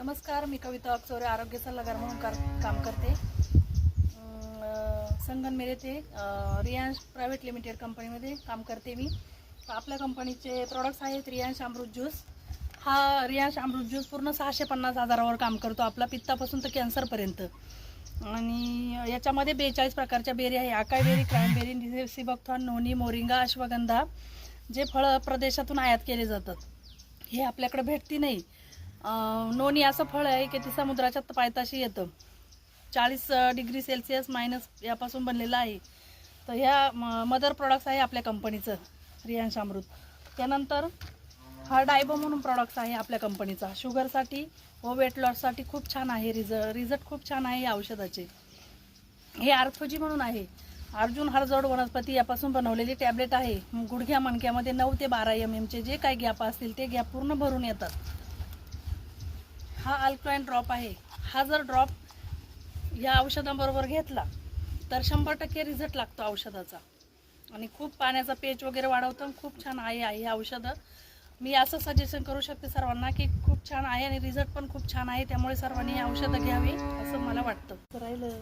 नमस्कार, मी कविता अक्सोरे आरोग्य सल्लागार म्हणून काम करते. संगमनेर येथे रियांश प्रायव्हेट लिमिटेड कंपनीमध्ये काम करते मी. आपल्या कंपनीचे प्रोडक्ट्स आहेत रियांश अमृत ज्यूस. हा रियांश अमृत ज्यूस पूर्ण 650,000वर काम करतो, आपला पित्तापासून तर कॅन्सरपर्यंत. आणि याच्यामध्ये 42 प्रकारच्या बेरी आहे. आकाई बेरी, क्रॅनबेरी, सिबकथॉर्न, नोनी, मोरिंगा, अश्वगंधा, जे फळं प्रदेशातून आयात केले जातात. हे आपल्याकडे भेटती नाही. नोनी असं फळ आहे की ते समुद्राच्या पायथ्याशी येतं. 40 डिग्री सेल्सिअस मायनस यापासून बनलेलं आहे. तर ह्या मदर प्रोडक्ट्स आहे आपल्या कंपनीचं रियांश अमृत. त्यानंतर हा डायबो म्हणून प्रोडक्ट्स आहे आपल्या कंपनीचा. शुगरसाठी व वेट लॉससाठी खूप छान आहे. रिझल्ट खूप छान आहे या औषधाचे. हे आर्थोजी म्हणून आहे. अर्जुन हरजोड वनस्पती यापासून बनवलेली टॅबलेट आहे. गुडघ्या मणक्यामध्ये 9 ते 12 mm चे जे काही गॅप असतील ते गॅप पूर्ण भरून येतात. हा अल्कलाइन ड्रॉप आहे. हा जर ड्रॉप या औषधाबरोबर घेतला तर 100% रिझल्ट लागतो औषधाचा. आणि खूप पाण्याचा पेच वगैरे वाढवतं. खूप छान आहे हे औषधं. मी असं सजेशन करू शकते सर्वांना की खूप छान आहे आणि रिझल्ट पण खूप छान आहे. त्यामुळे सर्वांनी हे औषधं घ्यावी असं मला वाटतं. राहिलं